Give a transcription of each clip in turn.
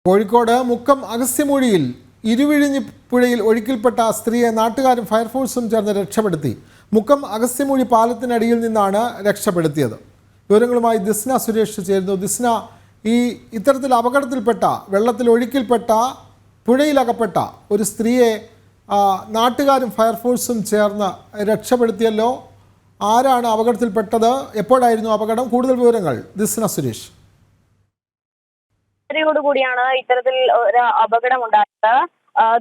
കോഴിക്കോട് മുക്കം അഗസ്ത്യമൂഴിയിൽ ഇരുവിഴിഞ്ഞി പുഴയിൽ ഒഴുക്കിൽപ്പെട്ട സ്ത്രീയെ നാട്ടുകാരും ഫയർഫോഴ്സും ചേർന്ന് രക്ഷപ്പെടുത്തി. മുക്കം അഗസ്ത്യമൂഴി പാലത്തിനടിയിൽ നിന്നാണ് രക്ഷപ്പെടുത്തിയത്. വിവരങ്ങളുമായി ദിസ്ന സുരേഷ് ചേരുന്നു. ദിസ്ന, ഇത്തരത്തിൽ അപകടത്തിൽപ്പെട്ട വെള്ളത്തിൽ ഒഴുക്കിൽപ്പെട്ട പുഴയിലകപ്പെട്ട ഒരു സ്ത്രീയെ നാട്ടുകാരും ഫയർഫോഴ്സും ചേർന്ന് രക്ഷപ്പെടുത്തിയല്ലോ. ആരാണ് അപകടത്തിൽപ്പെട്ടത്? എപ്പോഴായിരുന്നു അപകടം? കൂടുതൽ വിവരങ്ങൾ ദിസ്ന സുരേഷ്. കൂടിയാണ് ഇത്തരത്തിൽ ഒരു അപകടമുണ്ടായത്.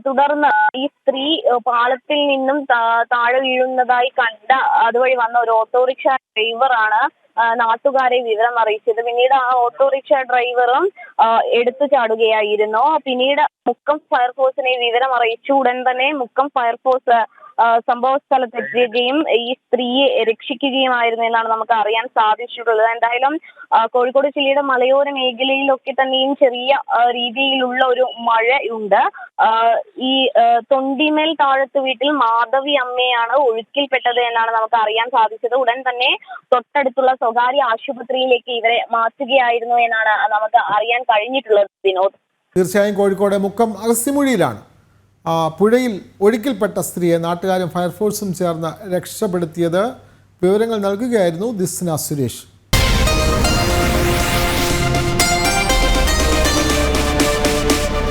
തുടർന്ന് ഈ സ്ത്രീ പാലത്തിൽ നിന്നും താഴെ വീഴുന്നതായി കണ്ട അതുവഴി വന്ന ഒരു ഓട്ടോറിക്ഷ ഡ്രൈവറാണ് നാട്ടുകാരെ വിവരം അറിയിച്ചത്. പിന്നീട് ആ ഓട്ടോറിക്ഷ ഡ്രൈവറും എടുത്തു ചാടുകയായിരുന്നു. പിന്നീട് മുക്കം ഫയർഫോഴ്സിനെ വിവരം അറിയിച്ചു. ഉടൻ തന്നെ മുക്കം ഫയർഫോഴ്സ് സംഭവ സ്ഥലത്തെത്തുകയും ഈ സ്ത്രീയെ രക്ഷിക്കുകയുമായിരുന്നു എന്നാണ് നമുക്ക് അറിയാൻ സാധിച്ചിട്ടുള്ളത്. എന്തായാലും കോഴിക്കോട് ജില്ലയുടെ മലയോര മേഖലയിലൊക്കെ തന്നെയും ചെറിയ രീതിയിലുള്ള ഒരു മഴയുണ്ട്. ഈ തൊണ്ടിമേൽ താഴത്ത് വീട്ടിൽ മാധവി അമ്മയാണ് ഒഴുക്കിൽപ്പെട്ടത് എന്നാണ് നമുക്ക് അറിയാൻ സാധിച്ചത്. ഉടൻ തന്നെ തൊട്ടടുത്തുള്ള സ്വകാര്യ ആശുപത്രിയിലേക്ക് ഇവരെ മാറ്റുകയായിരുന്നു എന്നാണ് നമുക്ക് അറിയാൻ കഴിഞ്ഞിട്ടുള്ളത്. വിനോദ്, തീർച്ചയായും കോഴിക്കോട് മുക്കം അഗസ്ത്യമൂഴിയിലാണ് പുഴയിൽ ഒഴുക്കിൽപ്പെട്ട സ്ത്രീയെ നാട്ടുകാരും ഫയർഫോഴ്സും ചേർന്ന് രക്ഷപ്പെടുത്തിയത്. വിവരങ്ങൾ നൽകുകയായിരുന്നു ദിസ്ന സുരേഷ്.